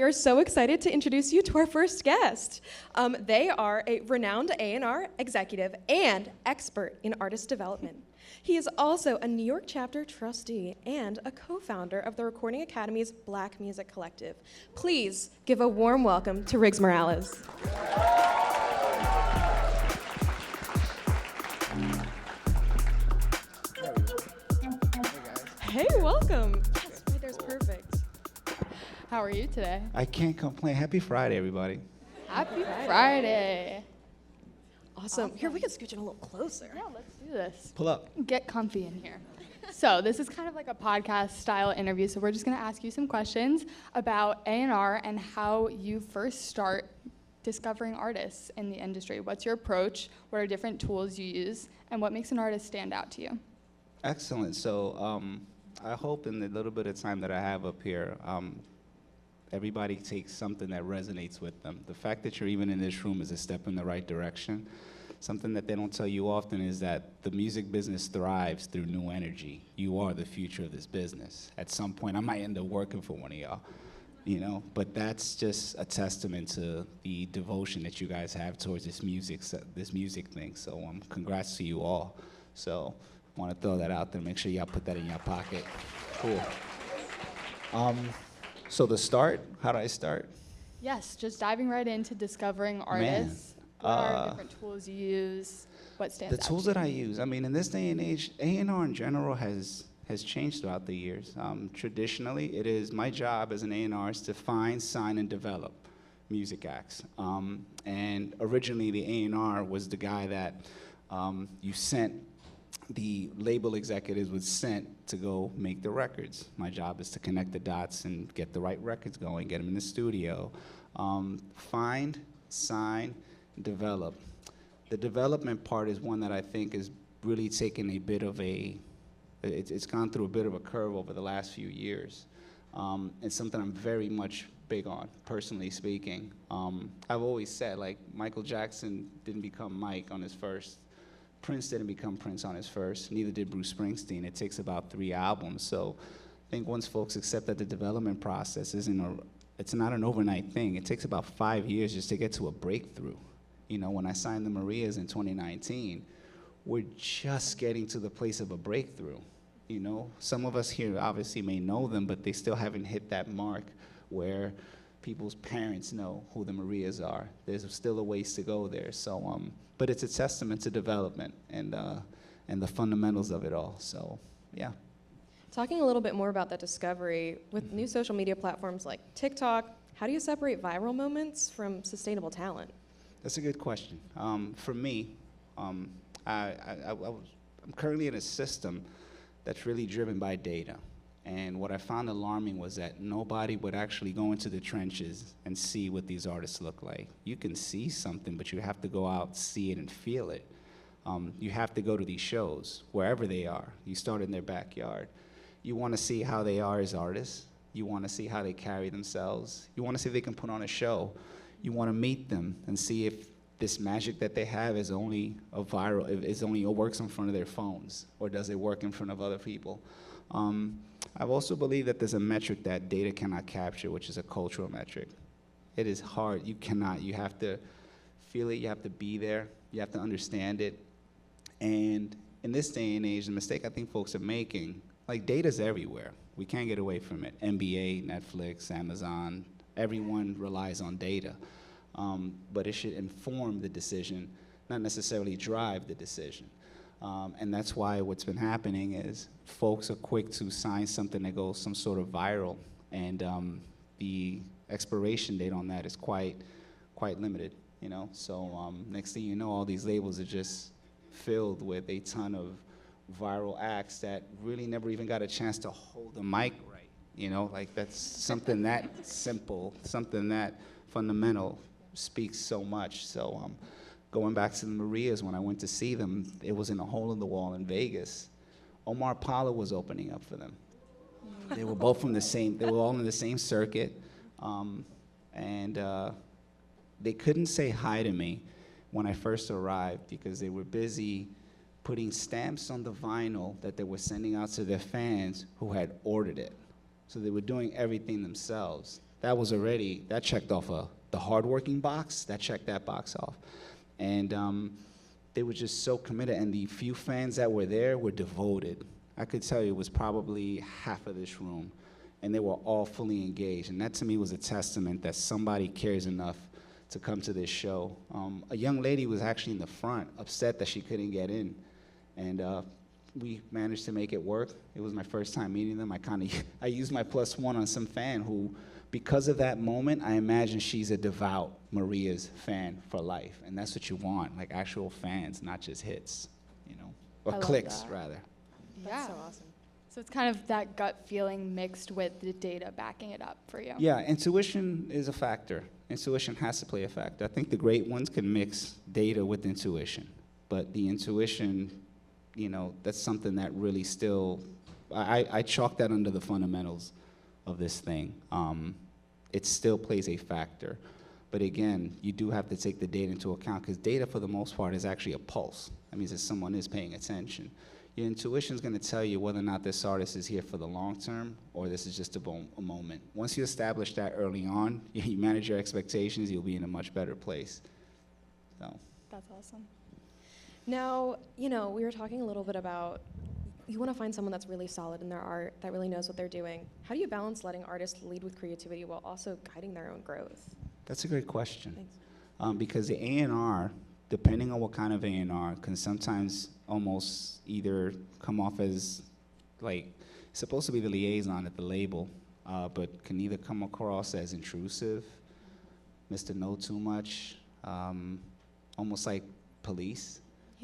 are so excited to introduce you to our first guest. They are a renowned A&R executive and expert in artist development. He is also a New York chapter trustee and a co-founder of the Recording Academy's Black Music Collective. Please give a warm welcome to Riggs Morales. Hey, welcome. Yes, right there's perfect. How are you today? I can't complain. Happy Friday, everybody. Happy Friday. Awesome. Here, we can scooch in a little closer. Yeah, let's do this. Pull up. Get comfy in here. So this is kind of like a podcast style interview, so we're just going to ask you some questions about A&R and how you first start discovering artists in the industry. What's your approach? What are different tools you use? And what makes an artist stand out to you? Excellent. So I hope in the little bit of time that I have up here, everybody takes something that resonates with them. The fact that you're even in this room is a step in the right direction. Something that they don't tell you often is that the music business thrives through new energy. You are the future of this business. At some point, I might end up working for one of y'all, you know? But that's just a testament to the devotion that you guys have towards this music thing. So congrats to you all. So I want to throw that out there. Make sure y'all put that in your pocket. Cool. So the start, how do I start? Yes, just diving right into discovering artists. What are different tools you use? What stands out? The tools that I use, I mean, in this day and age, A&R in general has changed throughout the years. Traditionally, it is my job as an A&R is to find, sign, and develop music acts. And originally, the A&R was the guy that you sent, the label executives was sent to go make the records. My job is to connect the dots and get the right records going, get them in the studio. Find, sign, develop. The development part is one that I think is really taken a bit of it's gone through a bit of a curve over the last few years. It's something I'm very much big on, personally speaking. I've always said, like, Michael Jackson didn't become Mike on his first. Prince didn't become Prince on his first, neither did Bruce Springsteen. It takes about 3 albums. So I think once folks accept that the development process it's not an overnight thing. It takes about 5 years just to get to a breakthrough. You know, when I signed the Marias in 2019, we're just getting to the place of a breakthrough. You know, some of us here obviously may know them, but they still haven't hit that mark where people's parents know who the Marias are. There's still a ways to go there. So, but it's a testament to development and the fundamentals of it all. So, yeah. Talking a little bit more about that discovery, with new social media platforms like TikTok, how do you separate viral moments from sustainable talent? That's a good question. For me, I'm currently in a system that's really driven by data. And what I found alarming was that nobody would actually go into the trenches and see what these artists look like. You can see something, but you have to go out, see it, and feel it. You have to go to these shows, wherever they are. You start in their backyard. You want to see how they are as artists. You want to see how they carry themselves. You want to see if they can put on a show. You want to meet them and see if this magic that they have is only works in front of their phones, or does it work in front of other people? I've also believed that there's a metric that data cannot capture, which is a cultural metric. It is hard. You cannot. You have to feel it. You have to be there. You have to understand it. And in this day and age, the mistake I think folks are making, like, data's everywhere. We can't get away from it. NBA, Netflix, Amazon, everyone relies on data. But it should inform the decision, not necessarily drive the decision. And that's why what's been happening is folks are quick to sign something that goes some sort of viral, and the expiration date on that is quite limited, you know? So next thing you know, all these labels are just filled with a ton of viral acts that really never even got a chance to hold the mic right, you know? Like, that's something that simple, something that fundamental speaks so much. So going back to the Marias, when I went to see them, it was in a hole in the wall in Vegas. Omar Apollo was opening up for them. They were both they were all in the same circuit. And they couldn't say hi to me when I first arrived because they were busy putting stamps on the vinyl that they were sending out to their fans who had ordered it. So they were doing everything themselves. that was already, that checked off the hardworking box, that checked that box off. And they were just so committed, and the few fans that were there were devoted. I could tell you it was probably half of this room, and they were all fully engaged. And that to me was a testament that somebody cares enough to come to this show. A young lady was actually in the front, upset that she couldn't get in. And we managed to make it work. It was my first time meeting them. I used my +1 on some fan who, because of that moment, I imagine she's a devout Maria's fan for life. And that's what you want, like actual fans, not just hits, you know, or clicks, rather. That's so awesome. So it's kind of that gut feeling mixed with the data backing it up for you. Yeah, intuition is a factor. Intuition has to play a factor. I think the great ones can mix data with intuition. But the intuition, you know, that's something that really still, I chalk that under the fundamentals of this thing. It still plays a factor. But again, you do have to take the data into account, because data, for the most part, is actually a pulse. That means that someone is paying attention. Your intuition is going to tell you whether or not this artist is here for the long term, or this is just a moment. Once you establish that early on, you manage your expectations, you'll be in a much better place. So. That's awesome. Now, you know, we were talking a little bit about, you want to find someone that's really solid in their art, that really knows what they're doing. How do you balance letting artists lead with creativity while also guiding their own growth? That's a great question. Thanks. Because the A&R, depending on what kind of A&R, can sometimes almost either come off as, like, supposed to be the liaison at the label, but can either come across as intrusive, Mr. Know Too Much, almost like police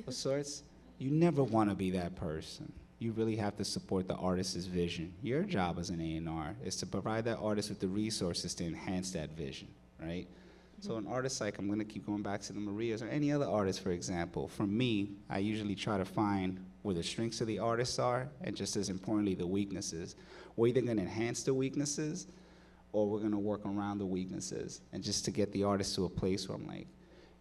of sorts. You never want to be that person. You really have to support the artist's vision. Your job as an A&R is to provide that artist with the resources to enhance that vision, right? So an artist like, I'm going to keep going back to the Marias or any other artist, for example. For me, I usually try to find where the strengths of the artists are, and just as importantly, the weaknesses. We're either going to enhance the weaknesses, or we're going to work around the weaknesses. And just to get the artist to a place where I'm like,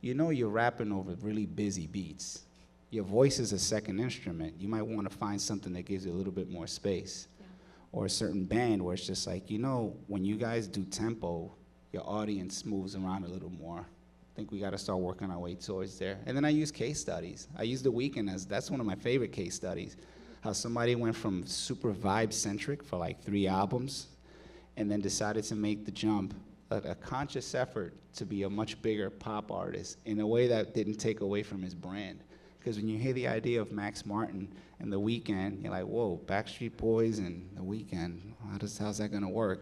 you know, you're rapping over really busy beats. Your voice is a second instrument. You might want to find something that gives you a little bit more space. Yeah. Or a certain band where it's just like, you know, when you guys do tempo, your audience moves around a little more. I think we got to start working our way towards there. And then I use case studies. I use The Weeknd as, that's one of my favorite case studies. How somebody went from super vibe-centric for like 3 albums, and then decided to make the jump, a conscious effort to be a much bigger pop artist in a way that didn't take away from his brand. Because when you hear the idea of Max Martin and The Weeknd, you're like, whoa, Backstreet Boys and The Weeknd, how's that gonna work?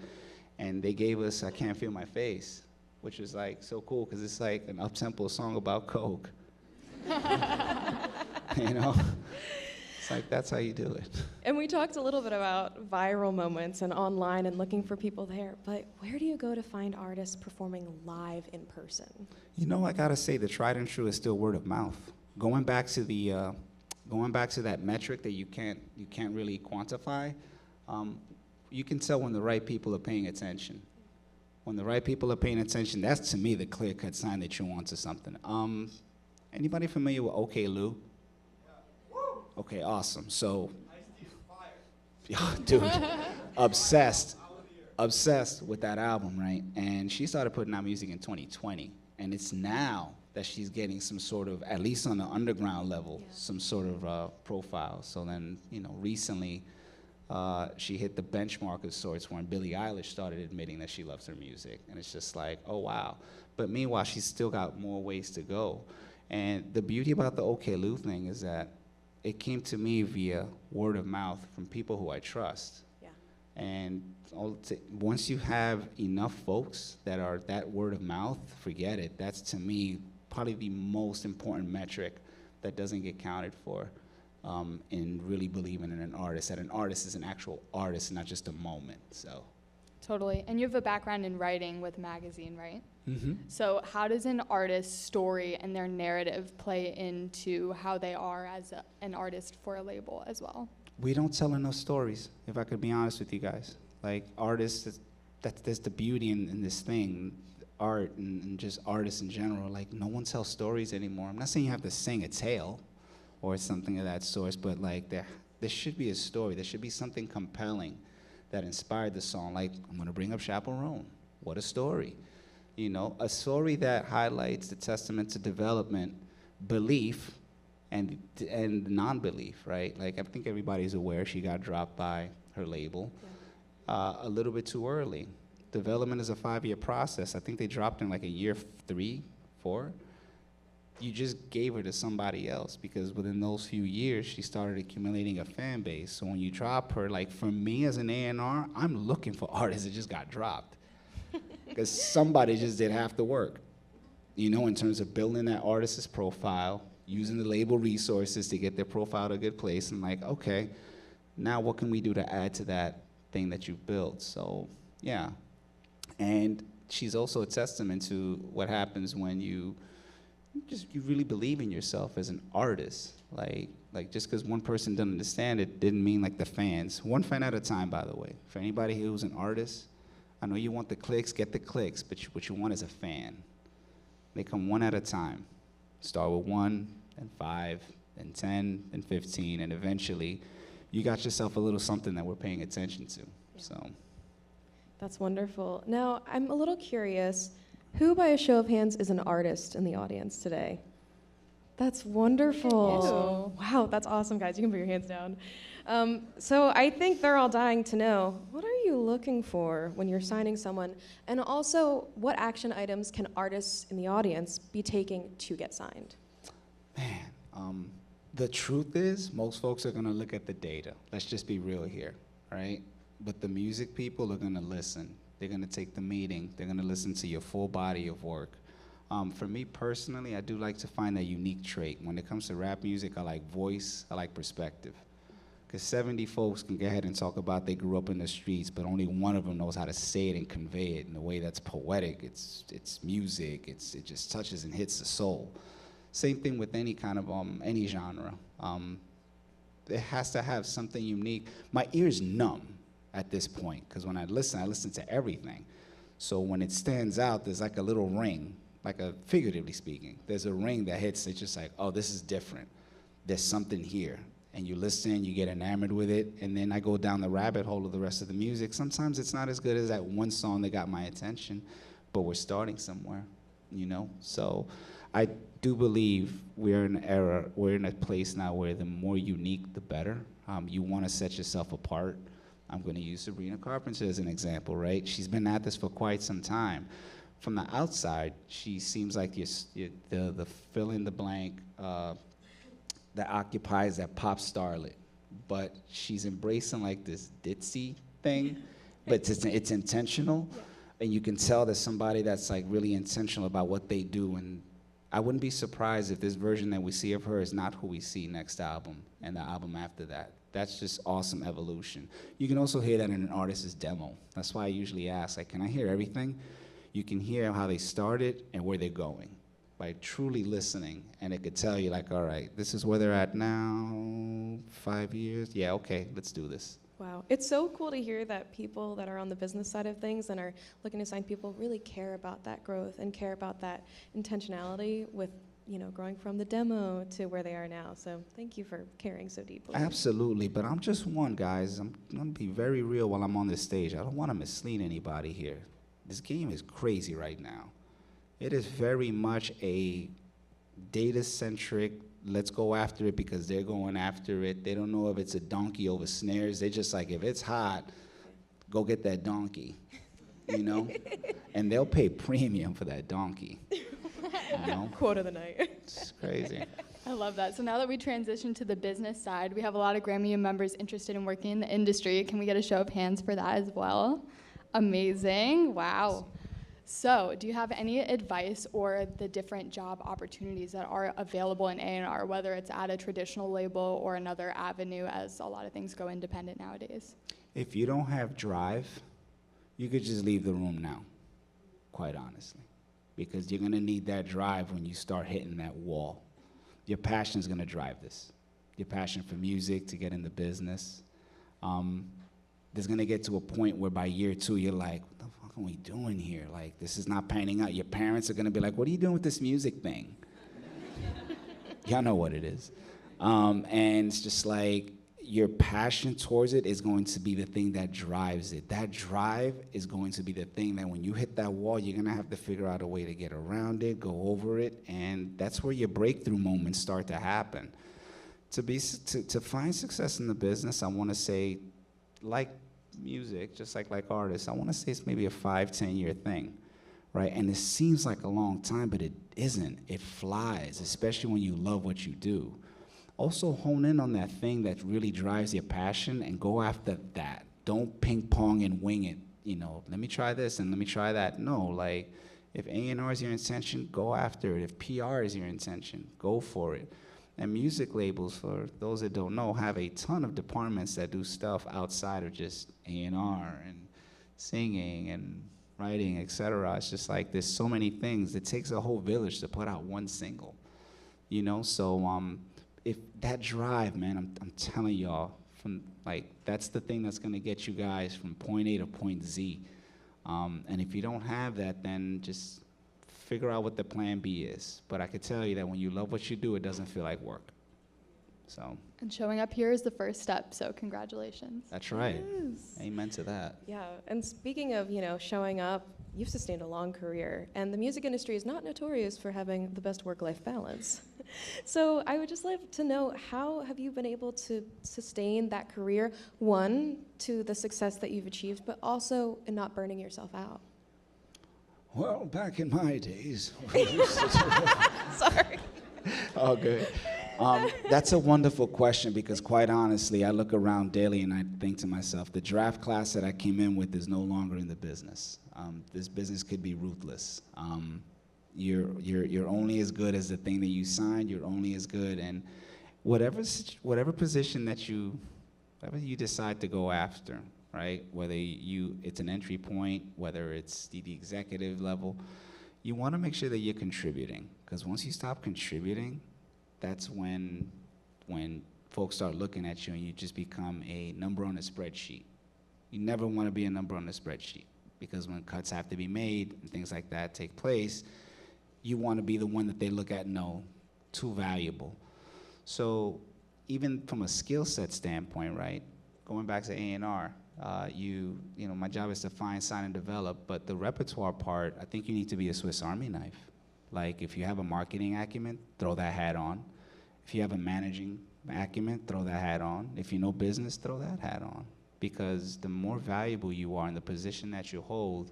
And they gave us I Can't Feel My Face, which is like so cool, because it's like an up-tempo song about coke. You know? It's like, that's how you do it. And we talked a little bit about viral moments and online and looking for people there, but where do you go to find artists performing live in person? You know, I gotta say, the tried and true is still word of mouth. Going back to that metric that you can't really quantify, you can tell when the right people are paying attention. When the right people are paying attention, that's to me the clear-cut sign that you're onto something. Anybody familiar with OK Lou? Okay, awesome. So, dude, obsessed with that album, right? And she started putting out music in 2020, and it's now that she's getting some sort of, at least on the underground level, some sort of profile. So then, you know, recently, she hit the benchmark of sorts when Billie Eilish started admitting that she loves her music, and it's just like, oh wow. But meanwhile, she's still got more ways to go. And the beauty about the OK Lou thing is that it came to me via word of mouth from people who I trust. Yeah. And once you have enough folks that are that word of mouth, forget it. That's, to me, probably the most important metric that doesn't get counted for in really believing in an artist, that an artist is an actual artist, not just a moment, so. Totally, and you have a background in writing with magazine, right? Mm-hmm. So how does an artist's story and their narrative play into how they are as an artist for a label as well? We don't tell enough stories, if I could be honest with you guys. Like, artists, that's the beauty in this thing, art and just artists in general. Like, no one tells stories anymore. I'm not saying you have to sing a tale or something of that sort, but like there should be a story. There should be something compelling that inspired the song. Like, I'm gonna bring up Chaperone. What a story. You know, a story that highlights the testament to development, belief, and non-belief, right? Like, I think everybody's aware she got dropped by her label a little bit too early. Development is a 5-year process. I think they dropped in like a year 3, 4. You just gave her to somebody else because within those few years, she started accumulating a fan base. So when you drop her, like for me as an A&R, I'm looking for artists that just got dropped because somebody just did half the work, you know, in terms of building that artist's profile, using the label resources to get their profile to a good place, and like, okay, now what can we do to add to that thing that you've built? So, yeah. And she's also a testament to what happens when you really believe in yourself as an artist. Like just because one person doesn't understand it didn't mean like the fans. One fan at a time, by the way. For anybody who's an artist, I know you want the clicks, get the clicks, but what you want is a fan. They come one at a time. Start with 1, then 5, then 10, then 15, and eventually you got yourself a little something that we're paying attention to. So. That's wonderful. Now, I'm a little curious, who by a show of hands is an artist in the audience today? That's wonderful. Wow, that's awesome, guys. You can put your hands down. So I think they're all dying to know, what are you looking for when you're signing someone? And also, what action items can artists in the audience be taking to get signed? Man, the truth is, most folks are gonna look at the data. Let's just be real here, all right? But the music people are gonna listen. They're gonna take the meeting. They're gonna listen to your full body of work. For me personally, I do like to find that unique trait. When it comes to rap music, I like voice, I like perspective. Because 70 folks can go ahead and talk about they grew up in the streets, but only one of them knows how to say it and convey it in a way that's poetic. It's music, it just touches and hits the soul. Same thing with any kind of, any genre. It has to have something unique. My ear's numb at this point, because when I listen to everything. So when it stands out, there's like a little ring, figuratively speaking. There's a ring that hits, it's just like, oh, this is different. There's something here. And you listen, you get enamored with it, and then I go down the rabbit hole of the rest of the music. Sometimes it's not as good as that one song that got my attention, but we're starting somewhere, you know? So I do believe we're in a place now where the more unique, the better. You wanna set yourself apart. I'm gonna use Sabrina Carpenter as an example, right? She's been at this for quite some time. From the outside, she seems like the fill in the blank that occupies that pop starlet, but she's embracing like this ditzy thing, but it's intentional, and you can tell there's somebody that's like really intentional about what they do, and I wouldn't be surprised if this version that we see of her is not who we see next album and the album after that. That's just awesome evolution. You can also hear that in an artist's demo. That's why I usually ask, like, can I hear everything? You can hear how they started and where they're going by truly listening, and it could tell you, like, all right, this is where they're at now, 5 years? Yeah, okay, let's do this. Wow, it's so cool to hear that people that are on the business side of things and are looking to sign people really care about that growth and care about that intentionality with, you know, growing from the demo to where they are now. So thank you for caring so deeply. Absolutely, but I'm just one, guys. I'm gonna be very real while I'm on this stage. I don't wanna mislead anybody here. This game is crazy right now. It is very much a data-centric, let's go after it because they're going after it. They don't know if it's a donkey over snares. They're just like, if it's hot, go get that donkey, you know? And they'll pay premium for that donkey, you know? Quote of the night. It's crazy. I love that. So now that we transition to the business side, we have a lot of GRAMMY U members interested in working in the industry. Can we get a show of hands for that as well? Amazing. Wow. So, do you have any advice or the different job opportunities that are available in A&R, whether it's at a traditional label or another avenue, as a lot of things go independent nowadays? If you don't have drive, you could just leave the room now, quite honestly, because you're gonna need that drive when you start hitting that wall. Your passion is gonna drive this. Your passion for music, to get in the business. There's gonna get to a point where by year 2, you're like, what the fuck are we doing here? Like, this is not panning out. Your parents are gonna be like, what are you doing with this music thing? Y'all know what it is. And it's just like, your passion towards it is going to be the thing that drives it. That drive is going to be the thing that when you hit that wall, you're going to have to figure out a way to get around it, go over it, and that's where your breakthrough moments start to happen. To find success in the business, I want to say, like music, just like artists, I want to say it's maybe a 5-10 year thing, right? And it seems like a long time, but it isn't. It flies, especially when you love what you do. Also hone in on that thing that really drives your passion and go after that. Don't ping pong and wing it, let me try this and let me try that. No, like if A&R is your intention, go after it. If PR is your intention, go for it. And music labels, for those that don't know, have a ton of departments that do stuff outside of just A&R and singing and writing, etc. It's just like there's so many things. It takes a whole village to put out one single, so if that drive, man, I'm telling y'all, that's the thing that's gonna get you guys from point A to point Z. And if you don't have that, then just figure out what the plan B is. But I can tell you that when you love what you do, it doesn't feel like work. So. And showing up here is the first step, so congratulations. That's right. Yes. Amen to that. Yeah, and speaking of, showing up, you've sustained a long career, and the music industry is not notorious for having the best work-life balance. So I would just like to know, how have you been able to sustain that career, one, to the success that you've achieved, but also in not burning yourself out? Well, back in my days, we used to Sorry. Oh, good. That's a wonderful question because, quite honestly, I look around daily and I think to myself, the draft class that I came in with is no longer in the business. This business could be ruthless. You're only as good as the thing that you signed. You're only as good, and whatever position whatever you decide to go after, right? Whether it's an entry point, whether it's the executive level, you want to make sure that you're contributing, because once you stop contributing, that's when folks start looking at you and you just become a number on a spreadsheet. You never want to be a number on a spreadsheet, because when cuts have to be made and things like that take place, you want to be the one that they look at, no, too valuable. So even from a skill set standpoint, right, going back to A&R, my job is to find, sign, and develop, but the repertoire part, I think you need to be a Swiss Army knife. Like, if you have a marketing acumen, throw that hat on. If you have a managing acumen, throw that hat on. If you know business, throw that hat on. Because the more valuable you are in the position that you hold,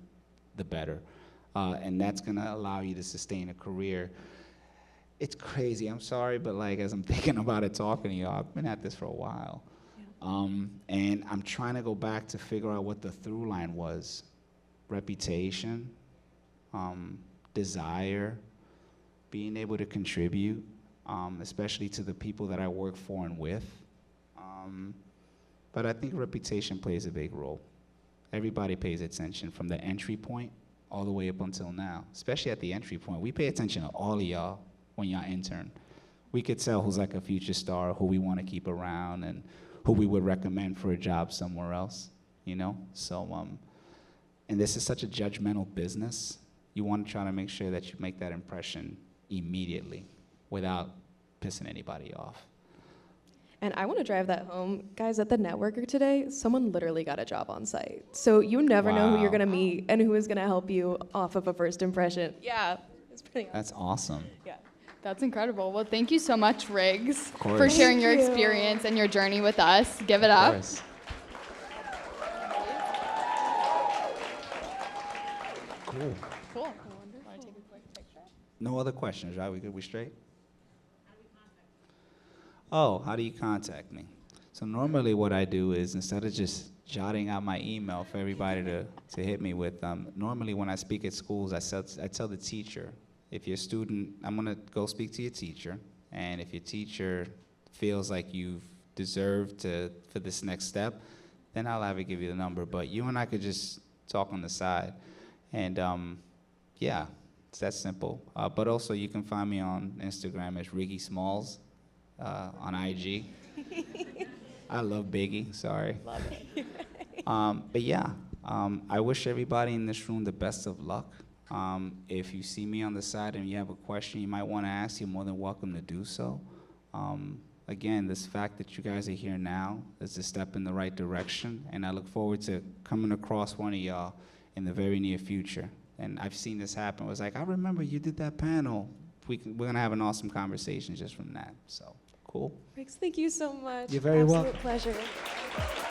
the better. And that's gonna allow you to sustain a career. It's crazy, I'm sorry, but as I'm thinking about it, talking to you, I've been at this for a while. And I'm trying to go back to figure out what the through line was. Reputation, desire, being able to contribute, especially to the people that I work for and with. But I think reputation plays a big role. Everybody pays attention from the entry point all the way up until now, especially at the entry point. We pay attention to all of y'all when y'all intern. We could tell who's like a future star, who we want to keep around, and who we would recommend for a job somewhere else, So, and this is such a judgmental business. You want to try to make sure that you make that impression immediately without pissing anybody off. And I want to drive that home. Guys, at the Networker today, someone literally got a job on site. So you never know who you're going to meet and who is going to help you off of a first impression. Yeah, it's pretty awesome. That's awesome. Yeah. That's incredible. Well, thank you so much, Riggs, course. for sharing your Thank you. experience and your journey with us. Give it Of up. course. Cool. Cool. Want to take a quick picture? No other questions, right? We good? We straight? Oh, how do you contact me? So normally what I do is, instead of just jotting out my email for everybody to hit me with, normally when I speak at schools, I tell the teacher, if your student, I'm going to go speak to your teacher, and if your teacher feels like you've deserved for this next step, then I'll have to give you the number. But you and I could just talk on the side. And yeah, it's that simple. But also you can find me on Instagram as Riggy Smalls. On IG. I love Biggie, sorry. Love it. But yeah, I wish everybody in this room the best of luck. If you see me on the side and you have a question you might want to ask, you're more than welcome to do so. again, this fact that you guys are here now is a step in the right direction, and I look forward to coming across one of y'all in the very near future. And I've seen this happen. It was like, I remember you did that panel. We're going to have an awesome conversation just from that. So, cool. Thank you so much. You're very welcome. Absolute pleasure.